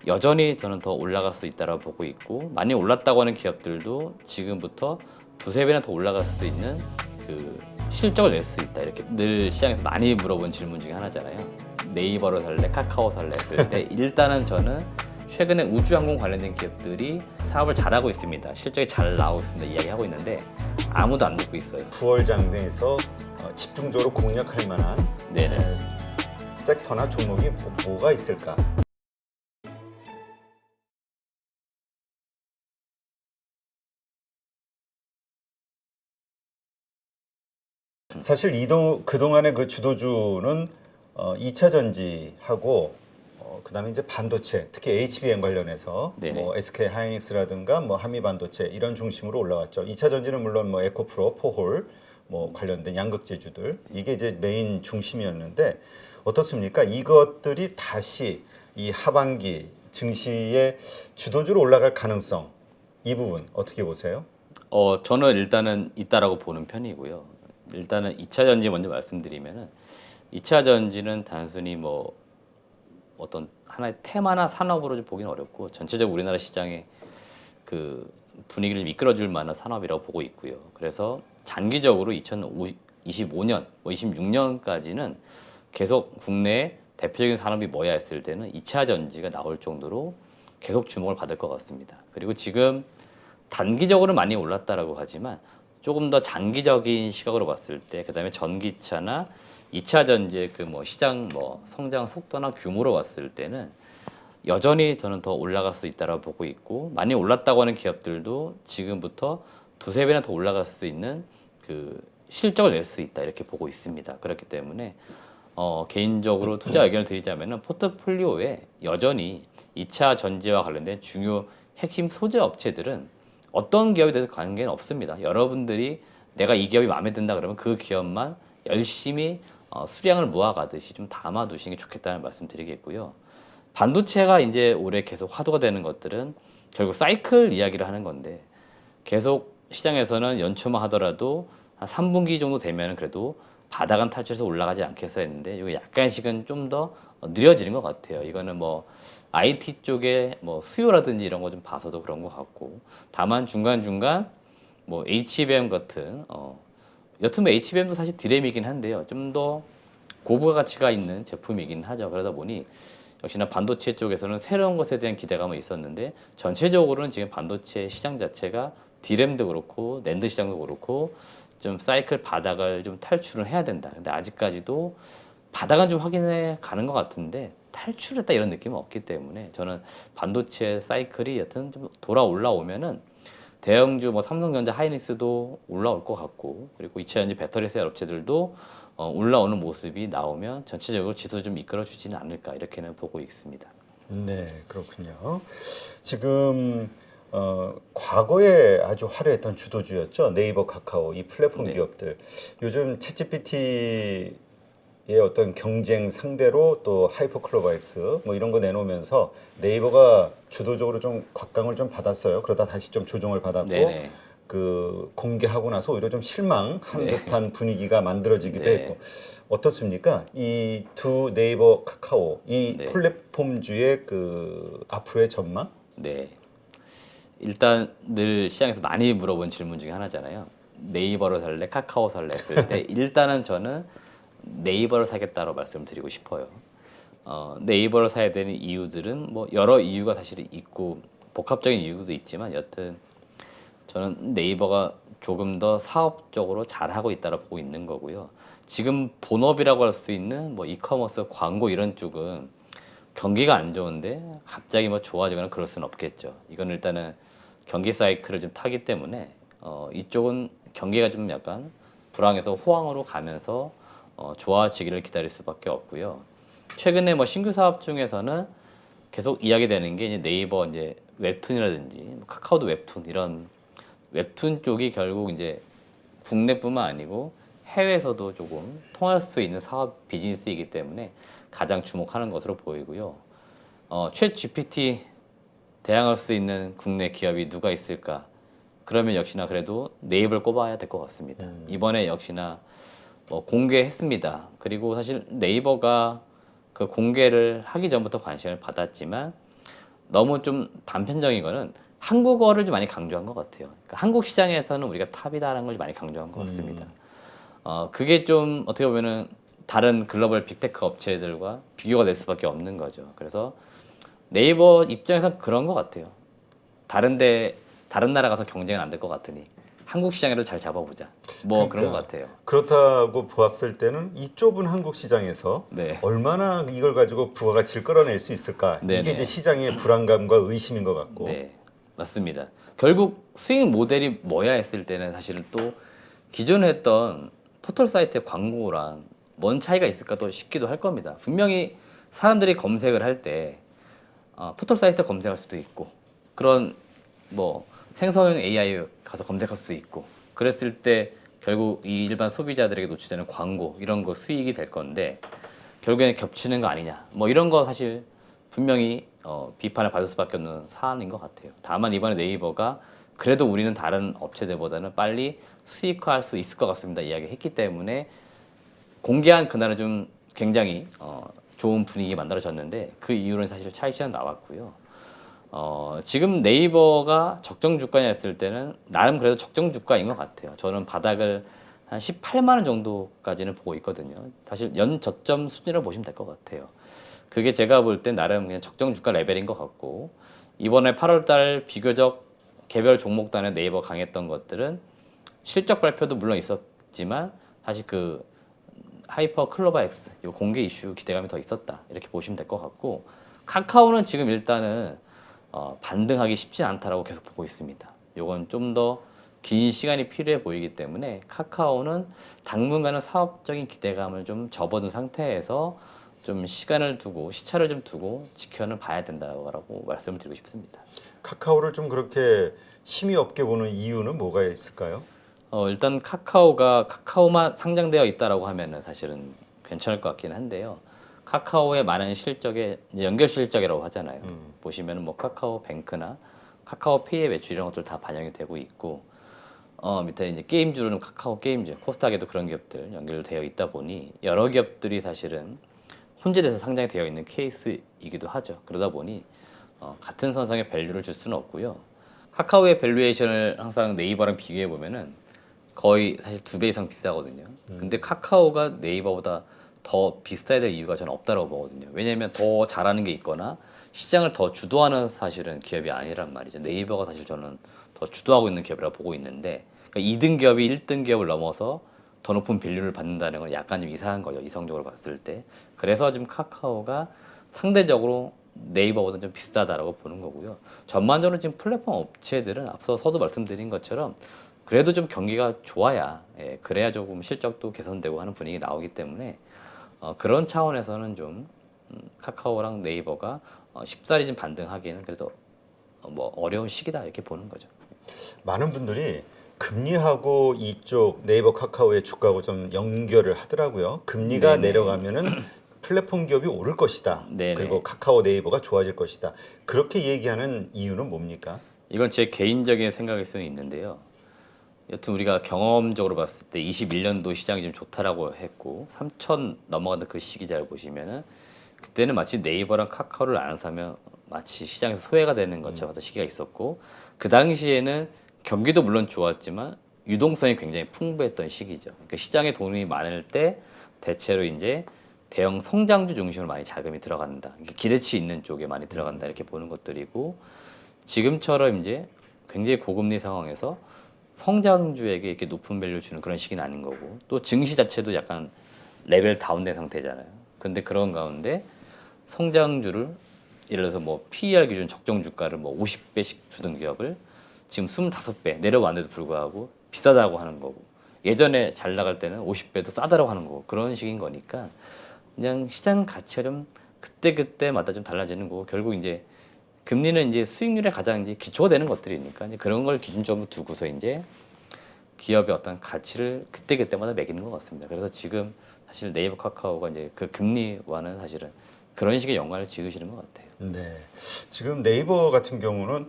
여전히 저는 더 올라갈 수 있다고 보고 있고, 많이 올랐다고 하는 기업들도 지금부터 두세 배나 더 올라갈 수 있는 그 실적을 낼 수 있다. 이렇게 늘 시장에서 많이 물어본 질문 중에 하나잖아요. 네이버를 살래, 카카오 살래 했을 때 일단은 저는 최근에 우주항공 관련된 기업들이 사업을 잘하고 있습니다. 실적이 잘 나오고 있습니다. 이야기하고 있는데 아무도 안 듣고 있어요. 9월 장세에서 집중적으로 공략할 만한 네네. 섹터나 종목이 뭐가 있을까? 사실 그동안의 그 주도주는 2차 전지하고 그다음에 이제 반도체, 특히 HBM 관련해서 네네. 뭐 SK 하이닉스라든가 뭐 한미 반도체 이런 중심으로 올라왔죠. 2차 전지는 물론 뭐 에코프로, 포홀 뭐 관련된 양극재주들 이게 이제 메인 중심이었는데 어떻습니까? 이것들이 다시 이 하반기 증시의 주도주로 올라갈 가능성 이 부분 어떻게 보세요? 저는 일단은 있다라고 보는 편이고요. 일단은 2차 전지 먼저 말씀드리면은 2차 전지는 단순히 뭐 어떤 하나의 테마나 산업으로 좀 보기는 어렵고 전체적으로 우리나라 시장의 그 분위기를 이끌어줄 만한 산업이라고 보고 있고요. 그래서 장기적으로 2025년, 뭐 26년까지는 계속 국내의 대표적인 산업이 뭐야 했을 때는 2차 전지가 나올 정도로 계속 주목을 받을 것 같습니다. 그리고 지금 단기적으로 많이 올랐다라고 하지만 조금 더 장기적인 시각으로 봤을 때, 그다음에 전기차나 2차 전지의 그 뭐 시장 뭐 성장 속도나 규모로 봤을 때는 여전히 저는 더 올라갈 수 있다고 보고 있고, 많이 올랐다고 하는 기업들도 지금부터 두세 배나 더 올라갈 수 있는 그 실적을 낼 수 있다 이렇게 보고 있습니다. 그렇기 때문에 개인적으로 투자 의견을 드리자면은 포트폴리오에 여전히 2차 전지와 관련된 중요 핵심 소재 업체들은 어떤 기업에 대해서 관계는 없습니다. 여러분들이 내가 이 기업이 마음에 든다 그러면 그 기업만 열심히 수량을 모아가듯이 좀 담아두시는 게 좋겠다는 말씀 드리겠고요. 반도체가 이제 올해 계속 화두가 되는 것들은 결국 사이클 이야기를 하는 건데, 계속 시장에서는 연초만 하더라도 한 3분기 정도 되면 그래도 바닥은 탈출해서 올라가지 않겠어 했는데, 이거 약간씩은 좀 더 느려지는 것 같아요. 이거는 뭐 IT 쪽에 뭐 수요라든지 이런 거 좀 봐서도 그런 것 같고, 다만 중간중간 뭐 HBM 같은 여튼 뭐 HBM도 사실 디램이긴 한데요. 좀 더 고부가 가치가 있는 제품이긴 하죠. 그러다 보니 역시나 반도체 쪽에서는 새로운 것에 대한 기대감은 있었는데, 전체적으로는 지금 반도체 시장 자체가 디램도 그렇고 낸드 시장도 그렇고 좀 사이클 바닥을 좀 탈출을 해야 된다. 근데 아직까지도 바닥은 좀 확인해 가는 것 같은데 탈출했다 이런 느낌은 없기 때문에, 저는 반도체 사이클이 여튼 좀 돌아 올라오면은 대형주 뭐 삼성전자, 하이닉스도 올라올 것 같고, 그리고 이차전지 배터리 셀 업체들도 올라오는 모습이 나오면 전체적으로 지수 좀 이끌어 주지는 않을까 이렇게는 보고 있습니다. 네, 그렇군요. 지금 과거에 아주 화려했던 주도주였죠. 네이버, 카카오 이 플랫폼 네. 기업들. 요즘 챗GPT의 어떤 경쟁 상대로 또 하이퍼클로바엑스 뭐 이런 거 내놓으면서 네이버가 주도적으로 좀 곽강을 좀 받았어요. 그러다 다시 좀 조정을 받았고 네네. 그 공개하고 나서 오히려 좀 실망한 네. 듯한 분위기가 만들어지기도 네. 했고 어떻습니까? 이 두 네이버, 카카오 이 네. 플랫폼주의 그 앞으로의 전망? 네. 일단 늘 시장에서 많이 물어본 질문 중에 하나잖아요. 네이버를 살래, 카카오 살래 했을 때 일단은 저는 네이버를 사겠다고 말씀드리고 싶어요. 네이버를 사야 되는 이유들은 뭐 여러 이유가 사실 있고 복합적인 이유도 있지만, 여튼 저는 네이버가 조금 더 사업적으로 잘하고 있다고 보고 있는 거고요. 지금 본업이라고 할 수 있는 뭐 이커머스, 광고 이런 쪽은 경기가 안 좋은데 갑자기 뭐 좋아지거나 그럴 수는 없겠죠. 이건 일단은 경기 사이클을 좀 타기 때문에 이쪽은 경기가 좀 약간 불황에서 호황으로 가면서 좋아지기를 기다릴 수밖에 없고요. 최근에 뭐 신규 사업 중에서는 계속 이야기되는 게 이제 네이버 이제 웹툰이라든지 뭐 카카오도 웹툰 이런 웹툰 쪽이 결국 이제 국내뿐만 아니고 해외에서도 조금 통할 수 있는 사업 비즈니스이기 때문에 가장 주목하는 것으로 보이고요. 챗 GPT 대항할 수 있는 국내 기업이 누가 있을까? 그러면 역시나 그래도 네이버를 꼽아야 될 것 같습니다. 이번에 역시나 공개했습니다. 그리고 사실 네이버가 그 공개를 하기 전부터 관심을 받았지만 너무 좀 단편적인 거는 한국어를 좀 많이 강조한 것 같아요. 그러니까 한국 시장에서는 우리가 탑이다라는 걸 많이 강조한 것 같습니다. 그게 좀 어떻게 보면은 다른 글로벌 빅테크 업체들과 비교가 될 수밖에 없는 거죠. 그래서 네이버 입장에서 그런 것 같아요. 다른 나라 가서 경쟁은 안 될 것 같으니 한국 시장에도 잘 잡아보자. 뭐 그런 것 같아요. 그렇다고 보았을 때는 이 좁은 한국 시장에서 네. 얼마나 이걸 가지고 부가가치를 끌어낼 수 있을까? 네네. 이게 이제 시장의 불안감과 의심인 것 같고. 네, 맞습니다. 결국 수익 모델이 뭐야 했을 때는 사실은 또 기존에 했던 포털 사이트의 광고랑 뭔 차이가 있을까 또 싶기도 할 겁니다. 분명히 사람들이 검색을 할 때 포털 사이트 검색할 수도 있고 그런 뭐 생성형 AI 가서 검색할 수 있고 그랬을 때 결국 이 일반 소비자들에게 노출되는 광고 이런 거 수익이 될 건데 결국에는 겹치는 거 아니냐 뭐 이런 거 사실 분명히 비판을 받을 수밖에 없는 사안인 것 같아요. 다만 이번에 네이버가 그래도 우리는 다른 업체들보다는 빨리 수익화할 수 있을 것 같습니다 이야기했기 때문에 공개한 그날은 좀 굉장히 좋은 분위기 만들어졌는데 그 이후로는 사실 차익실현 나왔고요. 지금 네이버가 적정 주가냐 했을 때는 나름 그래도 적정 주가인 것 같아요. 저는 바닥을 한 18만 원 정도까지는 보고 있거든요. 사실 연 저점 수준으로 보시면 될 것 같아요. 그게 제가 볼 때 나름 그냥 적정 주가 레벨인 것 같고 이번에 8월달 비교적 개별 종목단에 네이버 강했던 것들은 실적 발표도 물론 있었지만 사실 그 하이퍼 클로바 X 요 공개 이슈 기대감이 더 있었다 이렇게 보시면 될 것 같고 카카오는 지금 일단은 반등하기 쉽지 않다라고 계속 보고 있습니다. 요건 좀 더 긴 시간이 필요해 보이기 때문에 카카오는 당분간은 사업적인 기대감을 좀 접어둔 상태에서 좀 시간을 두고 시차를 좀 두고 지켜는 봐야 된다고 말씀을 드리고 싶습니다. 카카오를 좀 그렇게 힘이 없게 보는 이유는 뭐가 있을까요? 일단 카카오가 카카오만 상장되어 있다라고 하면은 사실은 괜찮을 것 같긴 한데요. 카카오의 많은 실적에 이제 연결 실적이라고 하잖아요. 보시면은 뭐 카카오 뱅크나 카카오페이의 매출 이런 것들 다 반영이 되고 있고 밑에 이제 게임주로는 카카오 게임즈, 코스닥에도 그런 기업들 연결되어 있다 보니 여러 기업들이 사실은 혼재돼서 상장이 되어 있는 케이스이기도 하죠. 그러다 보니 같은 선상에 밸류를 줄 수는 없고요. 카카오의 밸류에이션을 항상 네이버랑 비교해 보면은 거의 사실 2배 이상 비싸거든요. 근데 카카오가 네이버보다 더 비싸야 될 이유가 저는 없다고 보거든요. 왜냐하면 더 잘하는 게 있거나 시장을 더 주도하는 사실은 기업이 아니란 말이죠. 네이버가 사실 저는 더 주도하고 있는 기업이라고 보고 있는데 그러니까 2등 기업이 1등 기업을 넘어서 더 높은 밸류를 받는다는 건 약간 좀 이상한 거죠. 이성적으로 봤을 때. 그래서 지금 카카오가 상대적으로 네이버보다 좀 비싸다라고 보는 거고요. 전반적으로 지금 플랫폼 업체들은 앞서서도 말씀드린 것처럼 그래도 좀 경기가 좋아야 그래야 조금 실적도 개선되고 하는 분위기 나오기 때문에 그런 차원에서는 좀 카카오랑 네이버가 쉽사리 좀 반등하기에는 그래도 뭐 어려운 시기다 이렇게 보는 거죠. 많은 분들이 금리하고 이쪽 네이버 카카오의 주가하고 좀 연결을 하더라고요. 금리가 네네. 내려가면은 플랫폼 기업이 오를 것이다. 네네. 그리고 카카오 네이버가 좋아질 것이다. 그렇게 얘기하는 이유는 뭡니까? 이건 제 개인적인 생각일 수는 있는데요. 여튼 우리가 경험적으로 봤을 때 21년도 시장이 좀 좋다라고 했고 3천 넘어가는 그 시기 잘 보시면은 그때는 마치 네이버랑 카카오를 안 사면 마치 시장에서 소외가 되는 것처럼 어떤 시기가 있었고 그 당시에는 경기도 물론 좋았지만 유동성이 굉장히 풍부했던 시기죠. 그러니까 시장에 돈이 많을 때 대체로 이제 대형 성장주 중심으로 많이 자금이 들어간다. 그러니까 기대치 있는 쪽에 많이 들어간다 이렇게 보는 것들이고 지금처럼 이제 굉장히 고금리 상황에서 성장주에게 이렇게 높은 밸류 주는 그런 시기는 아닌 거고 또 증시 자체도 약간 레벨 다운된 상태잖아요. 근데 그런 가운데 성장주를 예를 들어서 뭐 PER 기준 적정 주가를 뭐 50배씩 주던 기업을 지금 25배 내려왔는데도 불구하고 비싸다고 하는 거고 예전에 잘 나갈 때는 50배도 싸다라고 하는 거고 그런 식인 거니까 그냥 시장 가치가 좀 그때그때마다 좀 달라지는 거고 결국 이제 금리는 이제 수익률에 가장 이제 기초가 되는 것들이니까 이제 그런 걸 기준점으로 두고서 이제 기업의 어떤 가치를 그때그때마다 매기는 것 같습니다. 그래서 지금 사실 네이버 카카오가 이제 그 금리와는 사실은 그런 식의 연관을 지으시는 것 같아요. 네. 지금 네이버 같은 경우는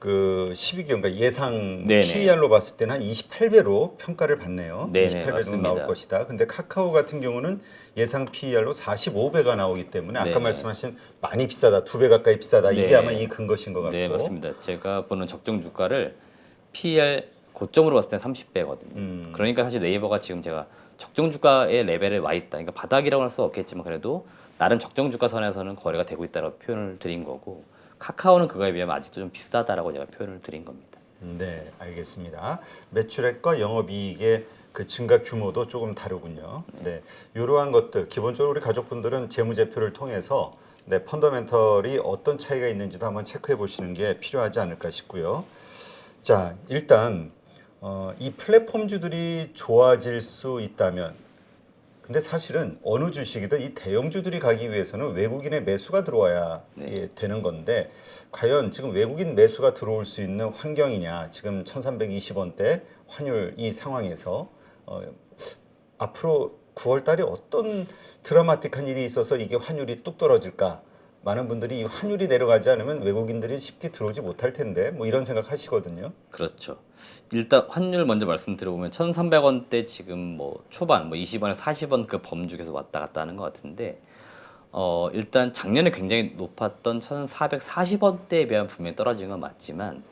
그 12개월 그러니까 예상 네네. PER로 봤을 때는 한 28배로 평가를 받네요. 네네, 28배 정도 맞습니다. 나올 것이다. 근데 카카오 같은 경우는 예상 PER로 45배가 나오기 때문에 아까 네네. 말씀하신 많이 비싸다, 2배 가까이 비싸다. 이게 네. 아마 이 근거신 것 같고. 네, 맞습니다. 제가 보는 적정 주가를 PER 고점으로 봤을 때 30배거든요. 그러니까 사실 네이버가 지금 제가 적정 주가의 레벨에 와 있다. 그러니까 바닥이라고 할 수 없겠지만 그래도 나름 적정 주가 선에서는 거래가 되고 있다고 표현을 드린 거고 카카오는 그거에 비하면 아직도 좀 비싸다라고 제가 표현을 드린 겁니다. 네, 알겠습니다. 매출액과 영업이익의 그 증가 규모도 조금 다르군요. 네, 이러한 것들 기본적으로 우리 가족분들은 재무제표를 통해서 네, 펀더멘털이 어떤 차이가 있는지도 한번 체크해 보시는 게 필요하지 않을까 싶고요. 자, 일단 이 플랫폼주들이 좋아질 수 있다면, 근데 사실은 어느 주식이든 이 대형주들이 가기 위해서는 외국인의 매수가 들어와야 예, 되는 건데 과연 지금 외국인 매수가 들어올 수 있는 환경이냐? 지금 1,320원대 환율 이 상황에서 앞으로 9월 달에 어떤 드라마틱한 일이 있어서 이게 환율이 뚝 떨어질까? 많은 분들이 이 환율이 내려가지 않으면 외국인들이 쉽게 들어오지 못할 텐데 뭐 이런 생각 하시거든요. 그렇죠. 일단 환율 먼저 말씀드려보면 1,300원대 지금 뭐 초반 뭐 20원에서 40원 그 범주에서 왔다 갔다 하는 것 같은데 일단 작년에 굉장히 높았던 1,440원대에 비하면 분명히 떨어진 건 맞지만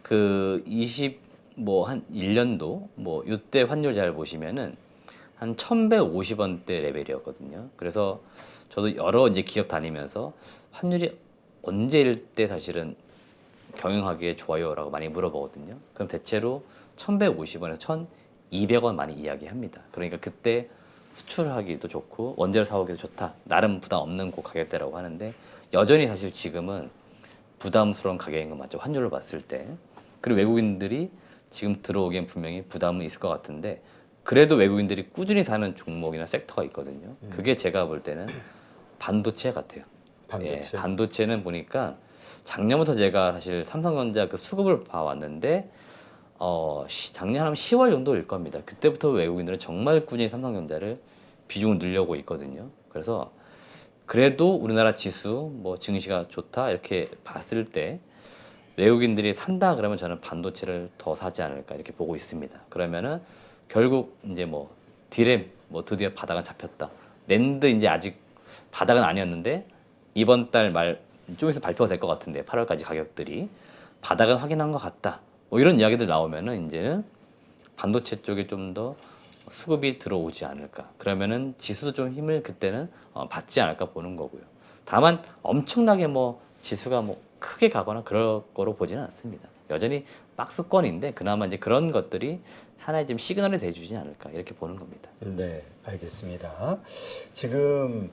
그 20 뭐 한 1년도 뭐 이때 환율 잘 보시면은 한 1,150원대 레벨이었거든요. 그래서 저도 여러 이제 기업 다니면서 환율이 언제일 때 사실은 경영하기에 좋아요라고 많이 물어보거든요. 그럼 대체로 1,150원에서 1,200원 많이 이야기합니다. 그러니까 그때 수출하기도 좋고 원재료 사오기도 좋다. 나름 부담 없는 그 가격대라고 하는데 여전히 사실 지금은 부담스러운 가격인 건 맞죠. 환율을 봤을 때. 그리고 외국인들이 지금 들어오기엔 분명히 부담은 있을 것 같은데 그래도 외국인들이 꾸준히 사는 종목이나 섹터가 있거든요. 그게 제가 볼 때는 반도체 같아요. 반도체. 예, 반도체는 보니까 작년부터 제가 사실 삼성전자 그 수급을 봐왔는데 작년 한 10월 정도일 겁니다. 그때부터 외국인들은 정말 꾸준히 삼성전자를 비중을 늘려고 있거든요. 그래서 그래도 우리나라 지수 뭐 증시가 좋다 이렇게 봤을 때 외국인들이 산다 그러면 저는 반도체를 더 사지 않을까 이렇게 보고 있습니다. 그러면은 결국 이제 뭐 디램 뭐 드디어 바닥은 잡혔다. 낸드 이제 아직 바닥은 아니었는데 이번 달 말 좀 있으면 발표가 될 것 같은데 8월까지 가격들이 바닥은 확인한 것 같다. 뭐 이런 이야기들 나오면은 이제는 반도체 쪽에 좀 더 수급이 들어오지 않을까. 그러면은 지수도 좀 힘을 그때는 받지 않을까 보는 거고요. 다만 엄청나게 뭐 지수가 뭐 크게 가거나 그럴 거로 보지는 않습니다. 여전히 박스권인데 그나마 이제 그런 것들이 하나의 좀 시그널이 돼주지 않을까 이렇게 보는 겁니다. 네, 알겠습니다. 지금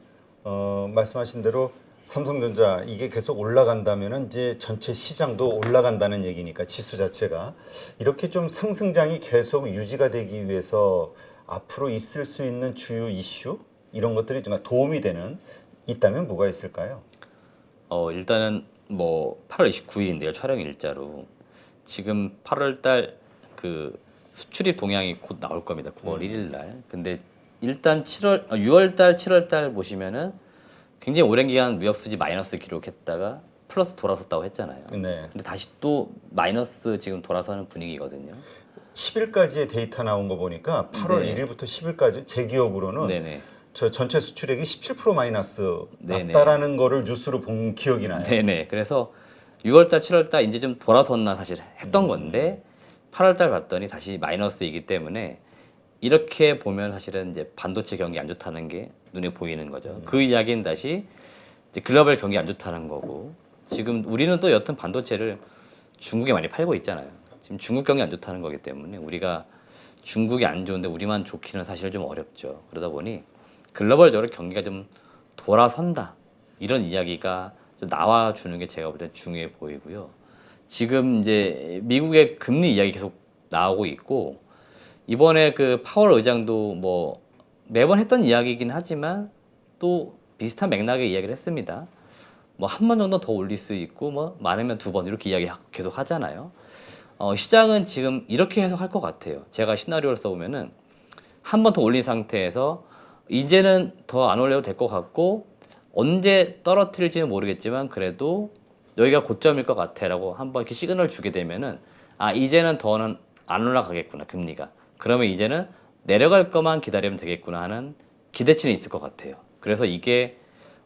말씀하신 대로 삼성전자 이게 계속 올라간다면은 이제 전체 시장도 올라간다는 얘기니까 지수 자체가 이렇게 좀 상승장이 계속 유지가 되기 위해서 앞으로 있을 수 있는 주요 이슈 이런 것들이 좀 도움이 되는 있다면 뭐가 있을까요? 일단은 뭐 8월 29일인데요. 촬영 일자로 지금 8월 달 그 수출입 동향이 곧 나올 겁니다. 9월 1일 날. 근데 일단 6월 달, 7월 달 보시면은 굉장히 오랜 기간 무역 수지 마이너스 기록했다가 플러스 돌아섰다고 했잖아요. 네. 근데 다시 또 마이너스 지금 돌아서는 분위기거든요. 10일까지의 데이터 나온 거 보니까 8월 네. 1일부터 10일까지 제 기억으로는 네네. 저 전체 수출액이 17% 마이너스 네네. 났다라는 거를 뉴스로 본 기억이 나요. 네네. 그래서 6월달, 7월달 이제 좀 돌아섰나 사실 했던 건데 8월달 봤더니 다시 마이너스이기 때문에 이렇게 보면 사실은 이제 반도체 경기 안 좋다는 게 눈에 보이는 거죠. 그 이야기는 다시 이제 글로벌 경기 안 좋다는 거고 지금 우리는 또 여튼 반도체를 중국에 많이 팔고 있잖아요. 지금 중국 경기 안 좋다는 거기 때문에 우리가 중국이 안 좋은데 우리만 좋기는 사실 좀 어렵죠. 그러다 보니 글로벌적으로 경기가 좀 돌아선다 이런 이야기가 좀 나와주는 게 제가 볼 때 중요해 보이고요. 지금 이제 미국의 금리 이야기 계속 나오고 있고 이번에 그 파월 의장도 뭐 매번 했던 이야기이긴 하지만 또 비슷한 맥락의 이야기를 했습니다. 뭐 한 번 정도 더 올릴 수 있고 뭐 많으면 2번 이렇게 이야기 계속 하잖아요. 시장은 지금 이렇게 해석할 것 같아요. 제가 시나리오를 써보면은 한 번 더 올린 상태에서 이제는 더 안 올려도 될 것 같고 언제 떨어뜨릴지는 모르겠지만 그래도 여기가 고점일 것 같아라고 한번 이렇게 시그널을 주게 되면은 아 이제는 더는 안 올라가겠구나 금리가. 그러면 이제는 내려갈 것만 기다리면 되겠구나 하는 기대치는 있을 것 같아요. 그래서 이게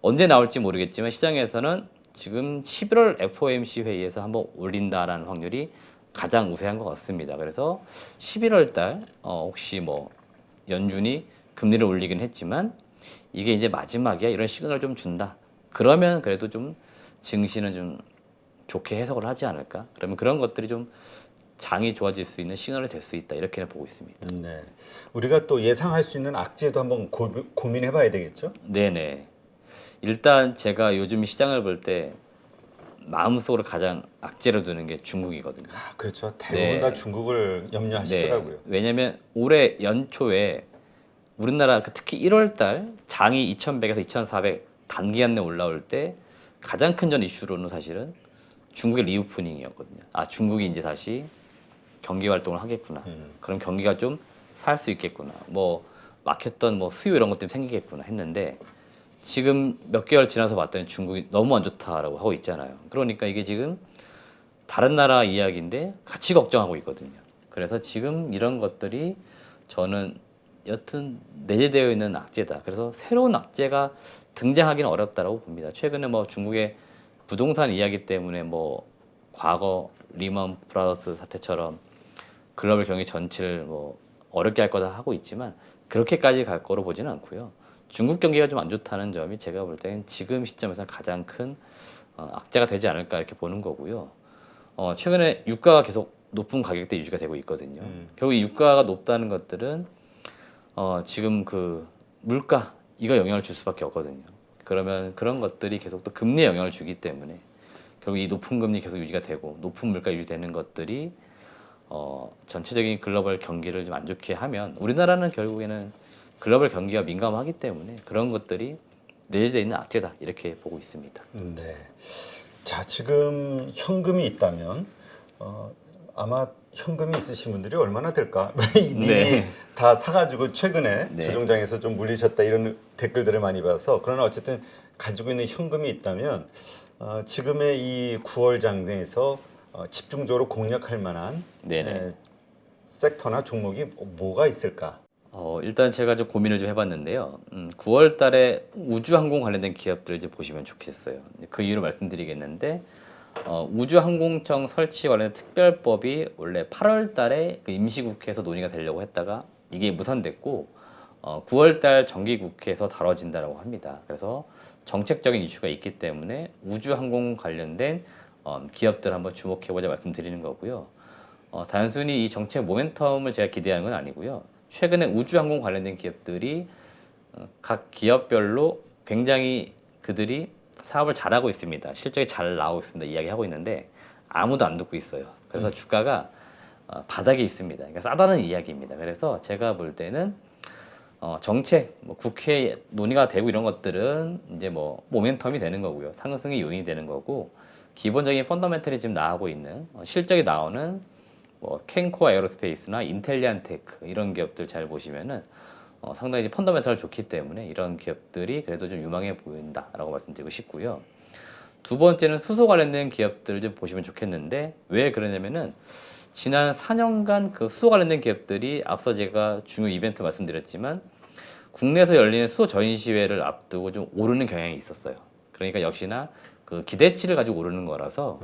언제 나올지 모르겠지만 시장에서는 지금 11월 FOMC 회의에서 한번 올린다라는 확률이 가장 우세한 것 같습니다. 그래서 11월 달 혹시 뭐 연준이 금리를 올리긴 했지만 이게 이제 마지막이야 이런 시그널을 좀 준다. 그러면 그래도 좀 증시는 좀 좋게 해석을 하지 않을까? 그러면 그런 것들이 좀 장이 좋아질 수 있는 시그널이 될 수 있다 이렇게는 보고 있습니다. 네. 우리가 또 예상할 수 있는 악재도 한번 고민해봐야 되겠죠? 네네. 일단 제가 요즘 시장을 볼 때 마음속으로 가장 악재로 두는 게 중국이거든요. 아, 그렇죠. 대부분 네. 다 중국을 염려하시더라고요. 네. 왜냐하면 올해 연초에 우리나라 특히 1월 달 장이 2,100에서 2,400 단기간 내 올라올 때 가장 큰 전 이슈로는 사실은 중국의 리오프닝이었거든요. 아 중국이 이제 다시 경기 활동을 하겠구나. 그럼 경기가 좀 살 수 있겠구나. 뭐 막혔던 뭐 수요 이런 것 때문에 생기겠구나 했는데 지금 몇 개월 지나서 봤더니 중국이 너무 안 좋다라고 하고 있잖아요. 그러니까 이게 지금 다른 나라 이야기인데 같이 걱정하고 있거든요. 그래서 지금 이런 것들이 저는 여튼 내재되어 있는 악재다. 그래서 새로운 악재가 등장하기는 어렵다라고 봅니다. 최근에 뭐 중국의 부동산 이야기 때문에 뭐 과거 리먼 브라더스 사태처럼 글로벌 경기 전체를 뭐 어렵게 할 거다 하고 있지만 그렇게까지 갈 거로 보지는 않고요. 중국 경기가 좀 안 좋다는 점이 제가 볼 때는 지금 시점에서 가장 큰 악재가 되지 않을까 이렇게 보는 거고요. 최근에 유가가 계속 높은 가격대 유지가 되고 있거든요. 결국 이 유가가 높다는 것들은 지금 그 물가 이거 영향을 줄 수밖에 없거든요. 그러면 그런 것들이 계속 또 금리에 영향을 주기 때문에 결국 이 높은 금리 계속 유지가 되고 높은 물가 유지되는 것들이 전체적인 글로벌 경기를 좀 안 좋게 하면 우리나라는 결국에는 글로벌 경기가 민감하기 때문에 그런 것들이 내재되어 있는 악재다 이렇게 보고 있습니다. 네. 자, 지금 현금이 있다면 아마 현금이 있으신 분들이 얼마나 될까? 미리 네. 다 사가지고 최근에 네. 조정장에서 좀 물리셨다 이런 댓글들을 많이 봐서 그러나 어쨌든 가지고 있는 현금이 있다면 지금의 이 9월 장세에서 집중적으로 공략할 만한 네네. 섹터나 종목이 뭐가 있을까? 일단 제가 좀 고민을 좀 해봤는데요. 9월 달에 우주항공 관련된 기업들 이제 보시면 좋겠어요. 그 이유를 말씀드리겠는데, 우주항공청 설치 관련 특별법이 원래 8월 달에 그 임시국회에서 논의가 되려고 했다가 이게 무산됐고, 9월 달 정기국회에서 다뤄진다라고 합니다. 그래서 정책적인 이슈가 있기 때문에 우주항공 관련된 기업들 한번 주목해보자 말씀드리는 거고요. 단순히 이 정책 모멘텀을 제가 기대하는 건 아니고요. 최근에 우주항공 관련된 기업들이 각 기업별로 굉장히 그들이 사업을 잘하고 있습니다. 실적이 잘 나오고 있습니다. 이야기하고 있는데 아무도 안 듣고 있어요. 그래서 주가가 바닥에 있습니다. 그러니까 싸다는 이야기입니다. 그래서 제가 볼 때는 정책, 뭐 국회 논의가 되고 이런 것들은 이제 뭐 모멘텀이 되는 거고요. 상승의 요인이 되는 거고 기본적인 펀더멘털이 지금 나오고 있는 실적이 나오는 뭐 캔코아 에어로스페이스나 인텔리안테크 이런 기업들 잘 보시면은 상당히 이제 펀더멘털 좋기 때문에 이런 기업들이 그래도 좀 유망해 보인다라고 말씀드리고 싶고요. 두 번째는 수소 관련된 기업들 좀 보시면 좋겠는데 왜 그러냐면은 지난 4년간 그 수소 관련된 기업들이 앞서 제가 중요 이벤트 말씀드렸지만 국내에서 열리는 수소 전시회를 앞두고 좀 오르는 경향이 있었어요. 그러니까 역시나 그 기대치를 가지고 오르는 거라서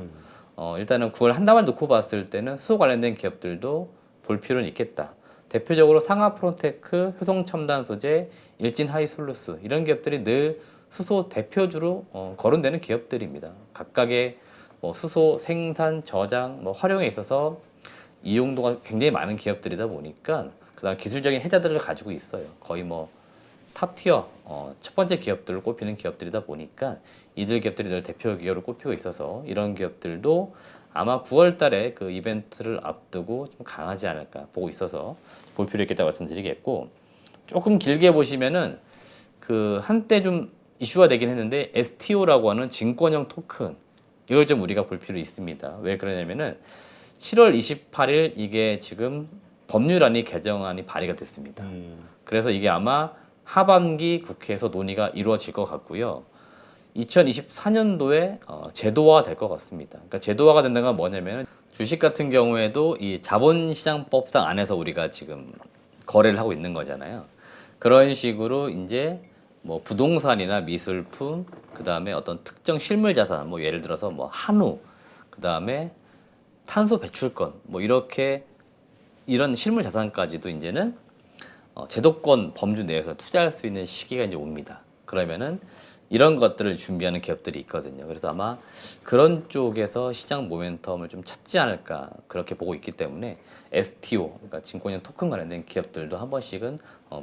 일단은 9월 한 달만 놓고 봤을 때는 수소 관련된 기업들도 볼 필요는 있겠다. 대표적으로 상하 프론테크, 효성 첨단 소재, 일진 하이솔루스 이런 기업들이 늘 수소 대표주로 거론되는 기업들입니다. 각각의 뭐 수소 생산, 저장, 뭐 활용에 있어서 이용도가 굉장히 많은 기업들이다 보니까 그다음 기술적인 해자들을 가지고 있어요. 거의 뭐 탑티어 첫 번째 기업들을 꼽히는 기업들이다 보니까 이들 기업들이 늘 대표 기업으로 꼽히고 있어서 이런 기업들도 아마 9월 달에 그 이벤트를 앞두고 좀 강하지 않을까 보고 있어서 볼 필요 있겠다고 말씀드리겠고 조금 길게 보시면은 그 한때 좀 이슈가 되긴 했는데 STO라고 하는 증권형 토큰 이걸 좀 우리가 볼 필요 있습니다. 왜 그러냐면은 7월 28일 이게 지금 법률안이 개정안이 발의가 됐습니다. 그래서 이게 아마 하반기 국회에서 논의가 이루어질 것 같고요. 2024년도에 제도화가 될 것 같습니다. 그러니까 제도화가 된다는 건 뭐냐면 주식 같은 경우에도 이 자본시장법상 안에서 우리가 지금 거래를 하고 있는 거잖아요. 그런 식으로 이제 뭐 부동산이나 미술품, 그 다음에 어떤 특정 실물 자산, 뭐 예를 들어서 뭐 한우, 그 다음에 탄소 배출권, 뭐 이렇게 이런 실물 자산까지도 이제는 제도권 범주 내에서 투자할 수 있는 시기가 이제 옵니다. 그러면은 이런 것들을 준비하는 기업들이 있거든요. 그래서 아마 그런 쪽에서 시장 모멘텀을 좀 찾지 않을까 그렇게 보고 있기 때문에 STO, 그러니까 증권형 토큰 관련된 기업들도 한 번씩은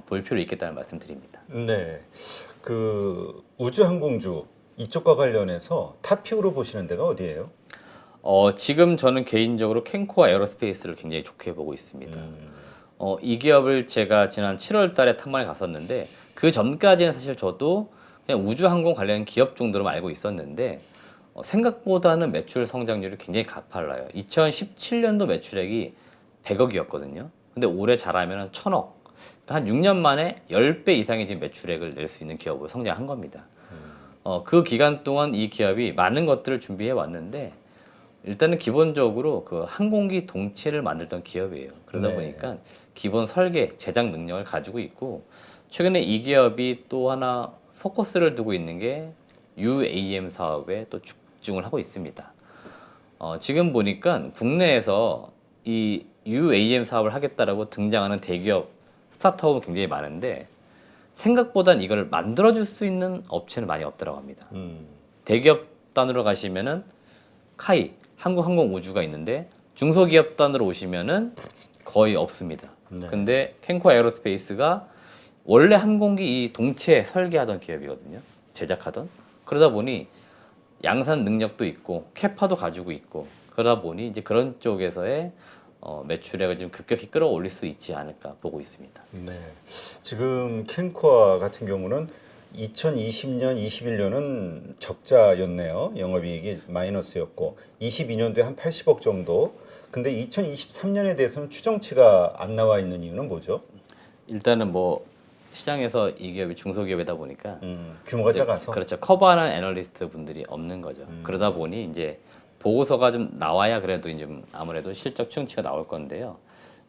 볼 필요 있겠다는 말씀드립니다. 네, 그 우주항공주 이쪽과 관련해서 탑픽으로 보시는 데가 어디예요? 지금 저는 개인적으로 캔코아 에어로스페이스를 굉장히 좋게 보고 있습니다. 음, 이 기업을 제가 지난 7월 달에 탐방에 갔었는데 그 전까지는 사실 저도 그냥 우주항공 관련 기업 정도로만 알고 있었는데 생각보다는 매출 성장률이 굉장히 가팔라요. 2017년도 매출액이 100억이었거든요. 근데 올해 잘하면 1000억. 한 6년 만에 10배 이상의 지금 매출액을 낼 수 있는 기업으로 성장한 겁니다. 그 기간 동안 이 기업이 많은 것들을 준비해 왔는데 일단은 기본적으로 그 항공기 동체를 만들던 기업이에요. 그러다 네. 보니까 기본 설계, 제작 능력을 가지고 있고 최근에 이 기업이 또 하나 포커스를 두고 있는 게 UAM 사업에 또 집중을 하고 있습니다. 지금 보니까 국내에서 이 UAM 사업을 하겠다라고 등장하는 대기업 스타트업은 굉장히 많은데 생각보단 이걸 만들어줄 수 있는 업체는 많이 없더라고 합니다. 대기업 단으로 가시면은 카이, 한국항공우주가 있는데 중소기업 단으로 오시면은 거의 없습니다. 네. 근데 캔코 에어로스페이스가 원래 항공기 이 동체 설계하던 기업이거든요. 제작하던. 그러다 보니 양산 능력도 있고 캐파도 가지고 있고 그러다 보니 이제 그런 쪽에서의 매출액을 좀 급격히 끌어올릴 수 있지 않을까 보고 있습니다. 네, 지금 캔코아 같은 경우는 2020년, 21년은 적자였네요. 영업이익이 마이너스였고 22년도에 한 80억 정도. 근데 2023년에 대해서는 추정치가 안 나와 있는 이유는 뭐죠? 일단은 뭐 시장에서 이 기업이 중소기업이다 보니까 규모가 이제 작아서. 그렇죠. 커버하는 애널리스트 분들이 없는 거죠. 그러다 보니 이제 보고서가 좀 나와야 그래도 이제 좀 아무래도 실적 추정치가 나올 건데요.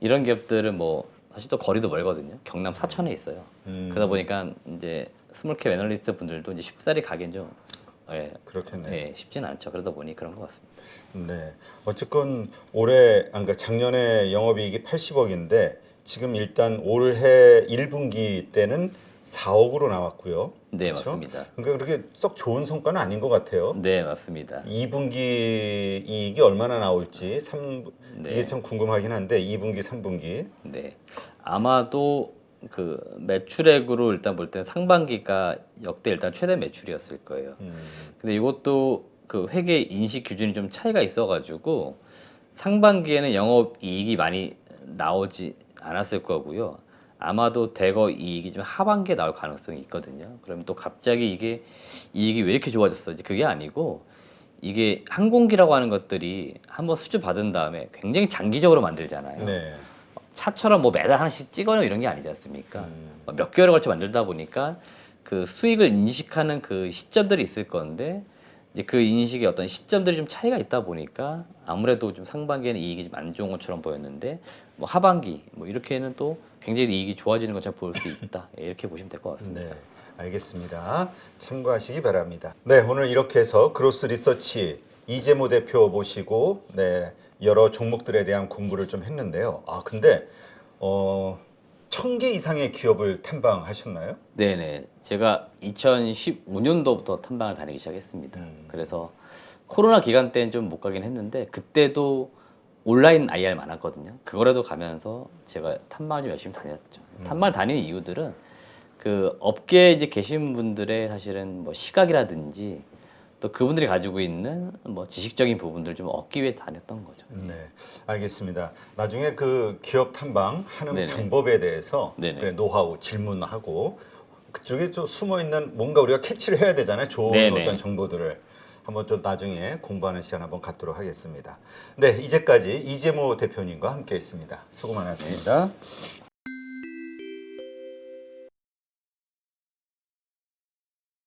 이런 기업들은 뭐 사실 또 거리도 멀거든요. 경남 사천에 있어요. 그러다 보니까 이제 스몰캡 애널리스트 분들도 이제 쉽사리 가긴 좀 그렇겠네. 쉽지는 않죠. 그러다 보니 그런 것 같습니다. 네. 어쨌건 올해, 그러니까 작년에 영업이익이 80억인데 지금 일단 올해 1분기 때는 4억으로 나왔고요. 네, 그렇죠? 맞습니다. 그러니까 그렇게 썩 좋은 성과는 아닌 것 같아요. 네, 맞습니다. 2분기 이익이 얼마나 나올지 네. 이게 참 궁금하긴 한데 2분기, 3분기. 네. 아마도 그 매출액으로 일단 볼 때는 상반기가 역대 일단 최대 매출이었을 거예요. 근데 이것도 그 회계 인식 기준이 좀 차이가 있어가지고 상반기에는 영업 이익이 많이 나오지 않았을 거고요. 아마도 대거 이익이 좀 하반기에 나올 가능성이 있거든요. 그러면 또 갑자기 이게 이익이 왜 이렇게 좋아졌어지? 그게 아니고 이게 항공기라고 하는 것들이 한번 수주 받은 다음에 굉장히 장기적으로 만들잖아요. 네. 차처럼 뭐 매달 하나씩 찍어내고 이런 게 아니지 않습니까? 몇 개월에 걸쳐 만들다 보니까 그 수익을 인식하는 그 시점들이 있을 건데 이제 그 인식의 어떤 시점들이 좀 차이가 있다 보니까 아무래도 좀 상반기에는 이익이 좀 안 좋은 것처럼 보였는데 뭐 하반기 뭐 이렇게는 또 굉장히 이익이 좋아지는 것처럼 볼 수 있다. 이렇게 보시면 될 것 같습니다. 네. 알겠습니다. 참고하시기 바랍니다. 네, 오늘 이렇게 해서 그로스 리서치 이재모 대표 모시고 네, 여러 종목들에 대한 공부를 좀 했는데요. 아, 근데 1000개 이상의 기업을 탐방하셨나요? 네네. 제가 2015년도부터 탐방을 다니기 시작했습니다. 그래서 코로나 기간 때는 좀 못 가긴 했는데 그때도 온라인 IR 많았거든요. 그거라도 가면서 제가 탐방을 좀 열심히 다녔죠. 탐방을 다니는 이유들은 그 업계에 이제 계신 분들의 사실은 뭐 시각이라든지 또 그분들이 가지고 있는 뭐 지식적인 부분들 좀 얻기 위해 다녔던 거죠. 네, 알겠습니다. 나중에 그 기업 탐방하는 네네. 방법에 대해서 네네. 그 노하우 질문하고 그쪽에 좀 숨어 있는 뭔가 우리가 캐치를 해야 되잖아요. 좋은 네네. 어떤 정보들을 한번 좀 나중에 공부하는 시간 한번 갖도록 하겠습니다. 네, 이제까지 이재모 대표님과 함께했습니다. 수고 많았습니다.